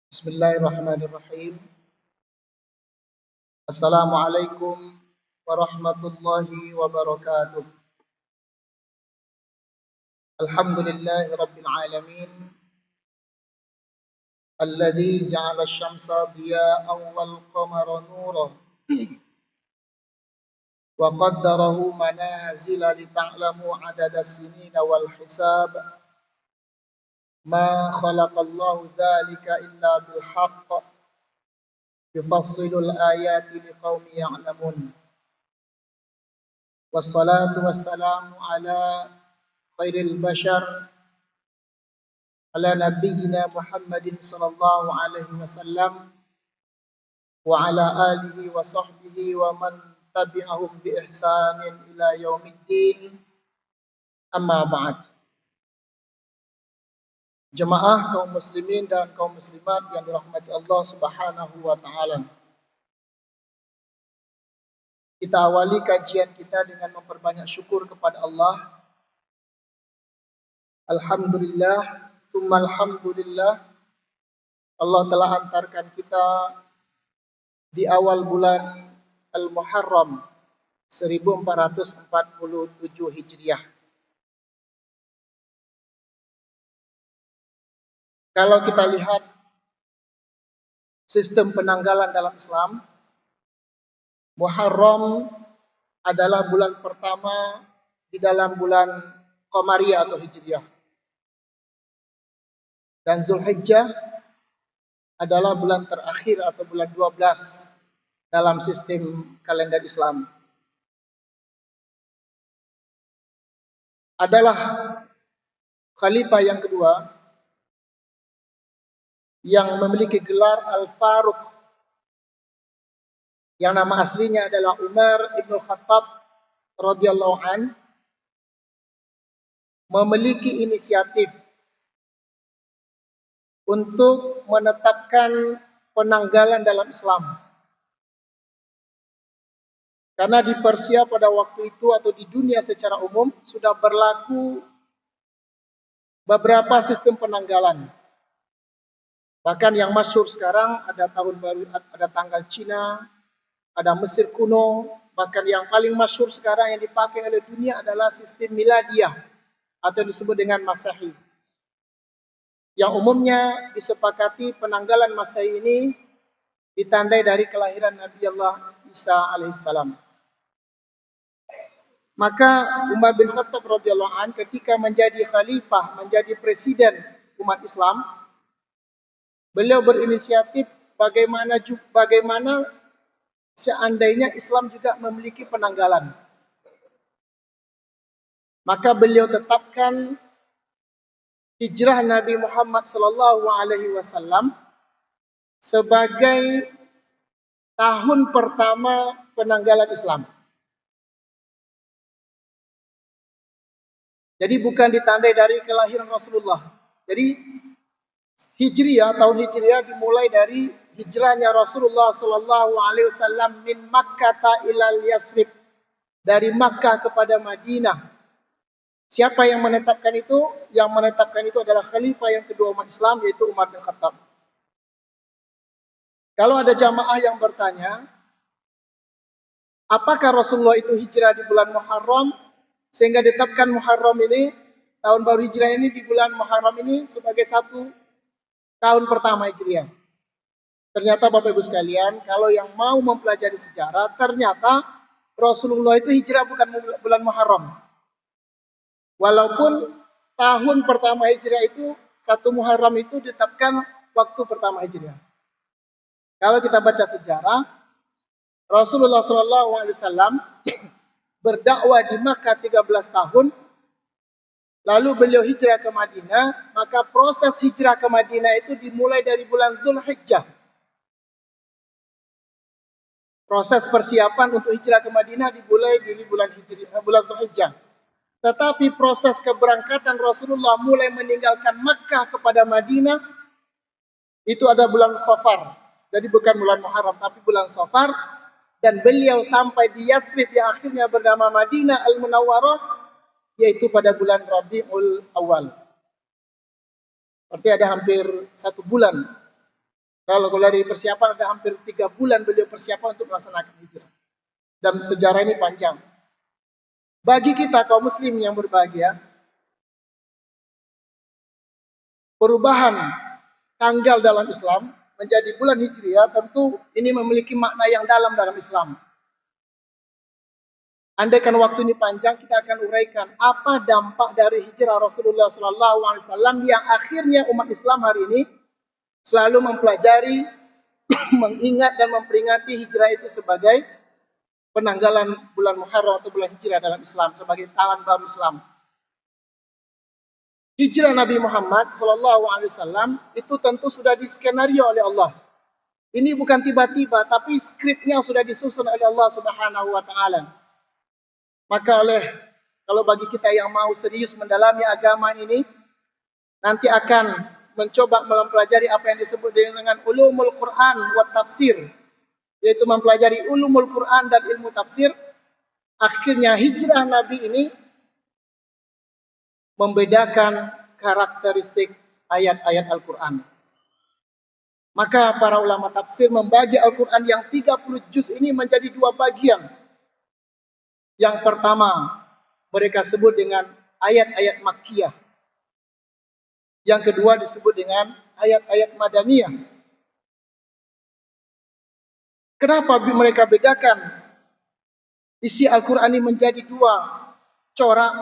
Bismillahirrahmanirrahim. Assalamualaikum warahmatullahi wabarakatuh. Alhamdulillahi rabbil alamin. Alladzi ja'ala asy-syamsa diya'an wal qamara nuran. Wa qaddarahu manazila lita'lamu 'adada as-sinina wal hisab. Ma khalaqallahu dzalika illa bil haqq. Yufassilul ayati liqaumin ya'lamun. Wassalatu wassalamu ala khairil bashar ala nabiyyina Muhammadin sallallahu alaihi wasallam wa ala alihi wa sahbihi wa man tabi'ahum bi ihsanin ila yaumiddin. Amma ba'd. Jemaah kaum muslimin dan kaum muslimat yang dirahmati Allah Subhanahu wa taala. Kita awali kajian kita dengan memperbanyak syukur kepada Allah. Alhamdulillah, summa alhamdulillah. Allah telah hantarkan kita di awal bulan Al-Muharram 1447 Hijriah. Kalau kita lihat sistem penanggalan dalam Islam, Muharram adalah bulan pertama di dalam bulan Qamariyah atau Hijriah. Dan Zulhijjah adalah bulan terakhir atau bulan 12 dalam sistem kalender Islam. Adalah khalifah yang kedua yang memiliki gelar Al-Faruq, yang nama aslinya adalah Umar ibn Khattab radhiyallahu an, memiliki inisiatif untuk menetapkan penanggalan dalam Islam. Karena di Persia pada waktu itu atau di dunia secara umum sudah berlaku beberapa sistem penanggalan. Bahkan yang masyhur sekarang ada tahun baru, ada tanggal Cina, ada Mesir kuno, bahkan yang paling masyhur sekarang yang dipakai oleh dunia adalah sistem miladiyah atau disebut dengan Masehi. Yang umumnya disepakati penanggalan Masehi ini ditandai dari kelahiran Nabi Allah Isa alaihissalam. Maka Umar bin Khattab radhiyallahu an ketika menjadi khalifah, menjadi presiden umat Islam, beliau berinisiatif bagaimana seandainya Islam juga memiliki penanggalan. Maka beliau tetapkan hijrah Nabi Muhammad sallallahu alaihi wasallam sebagai tahun pertama penanggalan Islam. Jadi bukan ditandai dari kelahiran Rasulullah. Jadi Hijriah, tahun Hijriah dimulai dari hijrahnya Rasulullah sallallahu alaihi wasallam min Makkah ilal Yasrib, dari Makkah kepada Madinah. Siapa yang menetapkan itu? Yang menetapkan itu adalah khalifah yang kedua umat Islam, yaitu Umar bin Khattab. Kalau ada jamaah yang bertanya, apakah Rasulullah itu hijrah di bulan Muharram sehingga ditetapkan Muharram ini, tahun baru hijrah ini di bulan Muharram ini sebagai satu tahun pertama Hijriah? Ternyata Bapak Ibu sekalian, kalau yang mau mempelajari sejarah, ternyata Rasulullah itu hijrah bukan bulan Muharram. Walaupun tahun pertama Hijriah itu, satu Muharram itu ditetapkan waktu pertama Hijriah. Kalau kita baca sejarah, Rasulullah SAW berdakwah di Makkah 13 tahun, lalu beliau hijrah ke Madinah. Maka proses hijrah ke Madinah itu dimulai dari bulan Zulhijjah. Proses persiapan untuk hijrah ke Madinah dimulai dari bulan Zulhijjah. Tetapi proses keberangkatan Rasulullah mulai meninggalkan Makkah kepada Madinah itu ada bulan Safar. Jadi bukan bulan Muharram tapi bulan Safar. dan beliau sampai di Yathrib yang akhirnya bernama Madinah Al-Munawwarah, yaitu pada bulan Rabiul Awal. Berarti ada hampir 1 bulan. Kalau dari persiapan ada hampir 3 bulan beliau persiapan untuk melaksanakan hijrah. Dan sejarah ini panjang. Bagi kita kaum muslim yang berbahagia, perubahan tanggal dalam Islam menjadi bulan Hijriah tentu ini memiliki makna yang dalam dalam Islam. Andaikan waktu ini panjang, kita akan uraikan apa dampak dari hijrah Rasulullah SAW yang akhirnya umat Islam hari ini selalu mempelajari, mengingat dan memperingati hijrah itu sebagai penanggalan bulan Muharram atau bulan hijrah dalam Islam, sebagai tahun baru Islam. Hijrah Nabi Muhammad SAW itu tentu sudah diskenario oleh Allah. Ini bukan tiba-tiba, tapi skripnya sudah disusun oleh Allah Subhanahu wa Ta'ala. Maka kalau bagi kita yang mau serius mendalami agama ini, nanti akan mencoba mempelajari apa yang disebut dengan ulumul Quran wa tafsir, yaitu mempelajari ulumul Quran dan ilmu tafsir. Akhirnya hijrah Nabi ini membedakan karakteristik ayat-ayat Al-Quran. Maka para ulama tafsir membagi Al-Quran yang 30 juz ini menjadi 2 bagian. Yang pertama, mereka sebut dengan ayat-ayat Makkiyah. Yang kedua disebut dengan ayat-ayat Madaniyah. Kenapa mereka bedakan isi Al-Quran ini menjadi 2 corak?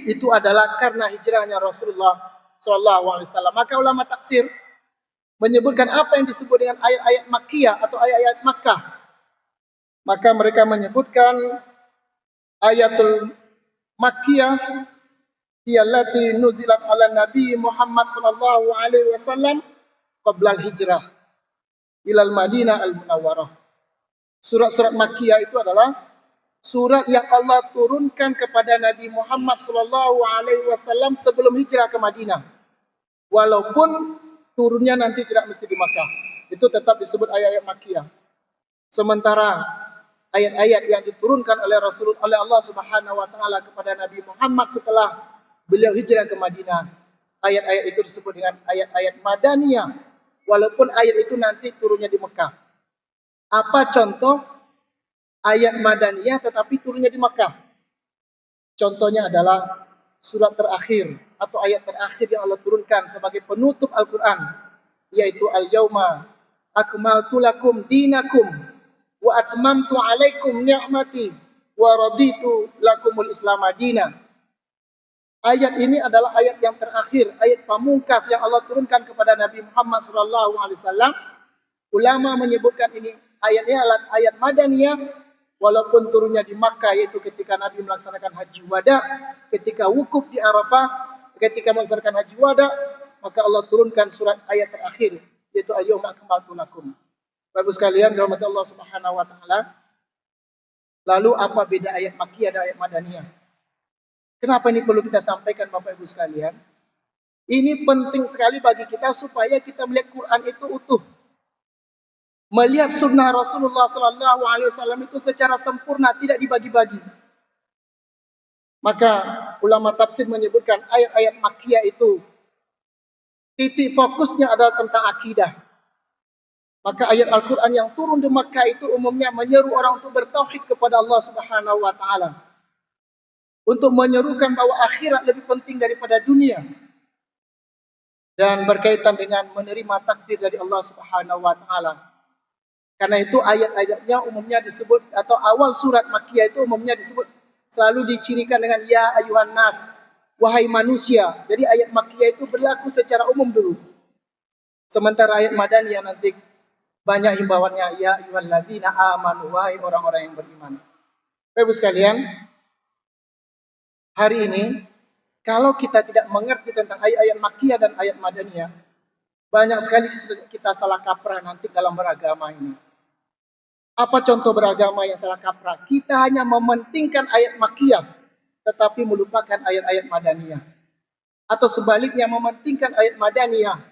Itu adalah karena hijrahnya Rasulullah SAW. Maka ulama tafsir menyebutkan apa yang disebut dengan ayat-ayat Makkiyah atau ayat-ayat Makkah. Maka mereka menyebutkan ayatul Makkiyah allati nuzilat ala Nabi Muhammad sallallahu alaihi wasallam qabla al-hijrah ilal Madinah al-Munawwarah. Surat-surat Makkiyah itu adalah surat yang Allah turunkan kepada Nabi Muhammad sallallahu alaihi wasallam sebelum hijrah ke Madinah. Walaupun turunnya nanti tidak mesti di Makkah. Itu tetap disebut ayat-ayat Makkiyah. Sementara ayat-ayat yang diturunkan oleh Allah Subhanahu wa Ta'ala kepada Nabi Muhammad setelah beliau hijrah ke Madinah, ayat-ayat itu disebut dengan ayat-ayat Madaniyah, walaupun ayat itu nanti turunnya di Mekah. Apa contoh ayat Madaniyah tetapi turunnya di Mekah? Contohnya adalah surat terakhir atau ayat terakhir yang Allah turunkan sebagai penutup Al-Quran, yaitu Al-Yawma akmaltu lakum dinakum wa atmamtu alaikum ni'mati wa raditu lakumul Islam madina. Ayat ini adalah ayat yang terakhir, ayat pamungkas yang Allah turunkan kepada Nabi Muhammad SAW. Ulama menyebutkan ini ayatnya adalah ayat Madaniyah, walaupun turunnya di Makkah, yaitu ketika Nabi melaksanakan haji wada, ketika wukuf di Arafah, ketika melaksanakan haji wada, maka Allah turunkan surat ayat terakhir, yaitu Al-Yawma akmaltu lakum. Bapak sekalian, dirahmati Allah Subhanahu wa Ta'ala. Lalu apa beda ayat Makkiyah dan ayat Madaniyah? Kenapa ini perlu kita sampaikan Bapak Ibu sekalian? Ini penting sekali bagi kita supaya kita melihat Quran itu utuh. Melihat sunnah Rasulullah SAW itu secara sempurna, tidak dibagi-bagi. Maka ulama tafsir menyebutkan ayat-ayat Makkiyah itu titik fokusnya adalah tentang akidah. Maka ayat Al-Quran yang turun di Makkah itu umumnya menyeru orang untuk bertauhid kepada Allah Subhanahu wa Ta'ala, untuk menyerukan bahwa akhirat lebih penting daripada dunia, dan berkaitan dengan menerima takdir dari Allah Subhanahu wa Ta'ala. Karena itu ayat-ayatnya umumnya disebut, atau awal surat Makkiyah itu umumnya disebut, selalu dicirikan dengan ya ayuhan nas, wahai manusia. Jadi ayat Makkiyah itu berlaku secara umum dulu. Sementara ayat Madaniyah nanti banyak himbauannya, ya ayyuhalladzina amanu, wahai orang-orang yang beriman. Bapak sekalian, hari ini kalau kita tidak mengerti tentang ayat-ayat Makkiyah dan ayat Madaniyah, banyak sekali kita salah kaprah nanti dalam beragama ini. Apa contoh beragama yang salah kaprah? Kita hanya mementingkan ayat Makkiyah tetapi melupakan ayat-ayat Madaniyah. Atau sebaliknya, mementingkan ayat Madaniyah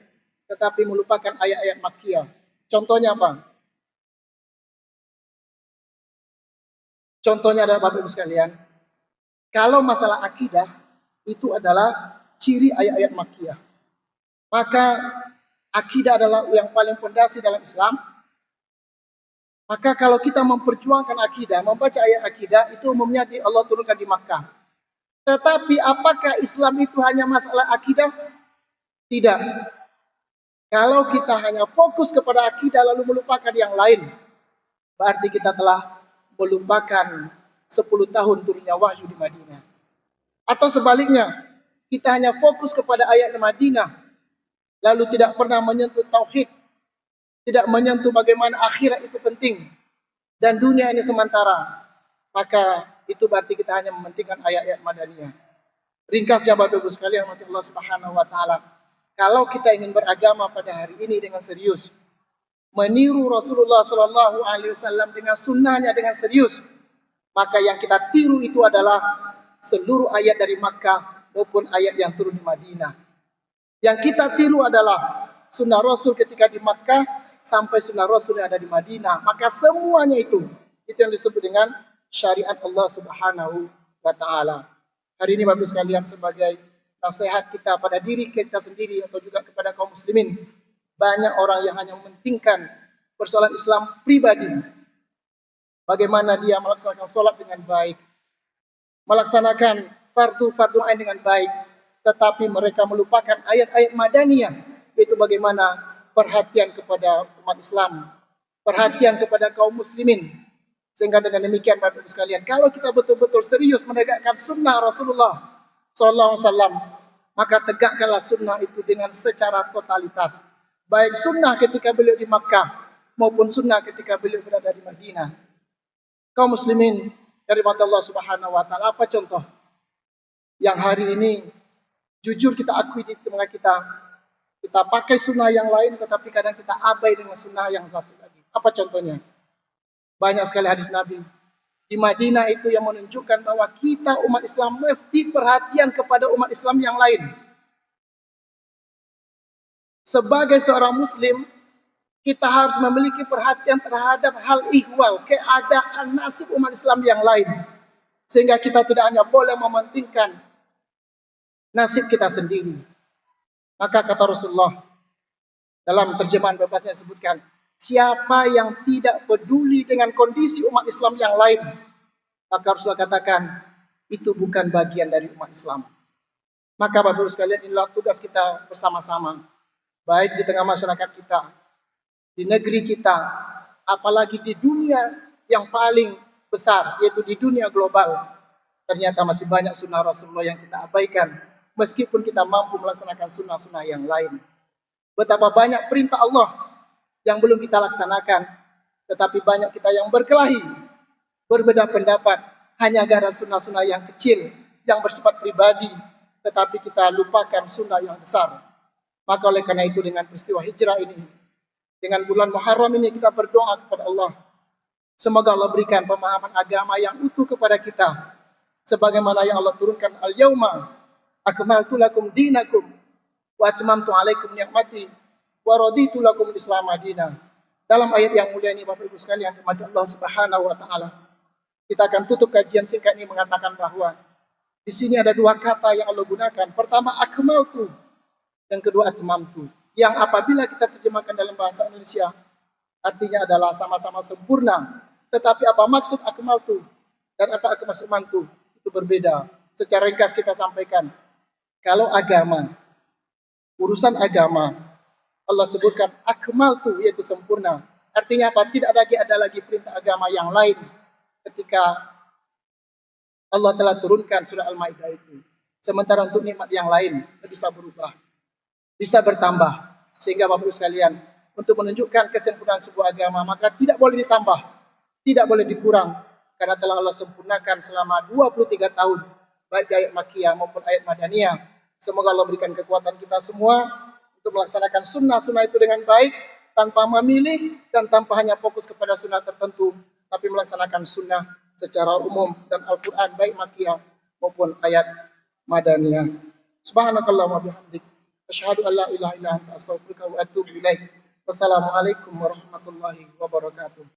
tetapi melupakan ayat-ayat Makkiyah. Contohnya apa? Contohnya adalah Bapak Ibu sekalian, kalau masalah akidah itu adalah ciri ayat-ayat Makkiyah. Maka akidah adalah yang paling fondasi dalam Islam. Maka kalau kita memperjuangkan akidah, membaca ayat akidah, itu umumnya Allah turunkan di Makkah. Tetapi apakah Islam itu hanya masalah akidah? Tidak. Kalau kita hanya fokus kepada akidah lalu melupakan yang lain, berarti kita telah melupakan 10 tahun turunnya wahyu di Madinah. Atau sebaliknya, kita hanya fokus kepada ayat di Madinah, lalu tidak pernah menyentuh tauhid, tidak menyentuh bagaimana akhirat itu penting dan dunia ini sementara, maka itu berarti kita hanya mementingkan ayat-ayat Madaniyah. Ringkasnya Bapak Ibu sekalian, Allah Subhanahu wa taala, kalau kita ingin beragama pada hari ini dengan serius, meniru Rasulullah Shallallahu alaihi wasallam dengan sunnahnya dengan serius, maka yang kita tiru itu adalah seluruh ayat dari Makkah maupun ayat yang turun di Madinah. Yang kita tiru adalah sunnah Rasul ketika di Makkah sampai sunnah Rasul yang ada di Madinah. Maka semuanya itu yang disebut dengan syariat Allah Subhanahu wa taala. Hari ini Bapak sekalian, sebagai nasihat kita pada diri kita sendiri atau juga kepada kaum muslimin, banyak orang yang hanya mementingkan persoalan Islam pribadi. Bagaimana dia melaksanakan sholat dengan baik, melaksanakan fardu ain dengan baik, tetapi mereka melupakan ayat-ayat Madaniyah, yaitu bagaimana perhatian kepada umat Islam, perhatian kepada kaum muslimin. Sehingga dengan demikian Bapak Ibu sekalian, kalau kita betul-betul serius menegakkan sunnah Rasulullah Sallallahu Alaihi Wasallam, maka tegakkanlah sunnah itu dengan secara totalitas. Baik sunnah ketika beliau di Makkah maupun sunnah ketika beliau berada di Madinah. Kaum muslimin dari mata Allah Subhanahu wa taala, apa contoh yang hari ini jujur kita akui di tengah kita pakai sunnah yang lain, tetapi kadang kita abai dengan sunnah yang satu lagi. Apa contohnya? Banyak sekali hadis Nabi di Madinah itu yang menunjukkan bahwa kita umat Islam mesti perhatian kepada umat Islam yang lain. Sebagai seorang muslim, kita harus memiliki perhatian terhadap hal ihwal, keadaan nasib umat Islam yang lain. Sehingga kita tidak hanya boleh mementingkan nasib kita sendiri. Maka kata Rasulullah dalam terjemahan bebasnya disebutkan, siapa yang tidak peduli dengan kondisi umat Islam yang lain, maka Rasulullah katakan, itu bukan bagian dari umat Islam. Maka Bapak Ibu sekalian, inilah tugas kita bersama-sama, baik di tengah masyarakat kita, di negeri kita, apalagi di dunia yang paling besar, yaitu di dunia global. Ternyata masih banyak sunnah Rasulullah yang kita abaikan, meskipun kita mampu melaksanakan sunnah-sunnah yang lain. Betapa banyak perintah Allah yang belum kita laksanakan, tetapi banyak kita yang berkelahi, berbeda pendapat, hanya gara sunnah-sunnah yang kecil, yang bersifat pribadi, tetapi kita lupakan sunnah yang besar. Maka oleh karena itu, dengan peristiwa hijrah ini, dengan bulan Muharram ini, kita berdoa kepada Allah, semoga Allah berikan pemahaman agama yang utuh kepada kita, sebagaimana yang Allah turunkan, al-yauma akmaltu lakum dinakum wa atmamtu alaikum ni'mati wa raditu lakum Islam madinah. Dalam ayat yang mulia ini Bapak Ibu sekalian, kepada Allah Subhanahu wa taala, kita akan tutup kajian singkat ini mengatakan bahwa di sini ada dua kata yang Allah gunakan. Pertama akmaltu, yang kedua atmamtu. Yang apabila kita terjemahkan dalam bahasa Indonesia artinya adalah sama-sama sempurna. Tetapi apa maksud akmaltu dan apa maksud atmamtu itu berbeda. Secara ringkas kita sampaikan, kalau agama, urusan agama, Allah sebutkan akmaltu, yaitu sempurna. Artinya apa? Tidak ada lagi perintah agama yang lain ketika Allah telah turunkan surah Al-Maidah itu. Sementara untuk nikmat yang lain bisa berubah, bisa bertambah. Sehingga Bapak Ibu sekalian, untuk menunjukkan kesempurnaan sebuah agama, maka tidak boleh ditambah, tidak boleh dikurang, karena telah Allah sempurnakan selama 23 tahun, baik ayat Makkiyah maupun ayat Madaniyah. Semoga Allah berikan kekuatan kita semua untuk melaksanakan sunnah-sunnah itu dengan baik, tanpa memilih dan tanpa hanya fokus kepada sunnah tertentu, tapi melaksanakan sunnah secara umum dan Al-Quran baik Makkiyah maupun ayat Madaniyah. Subhanakallahumma bihamdik, asyhadu an la ilaha illa anta, astaghfiruka wa atubu ilaik. Wassalamualaikum warahmatullahi wabarakatuh.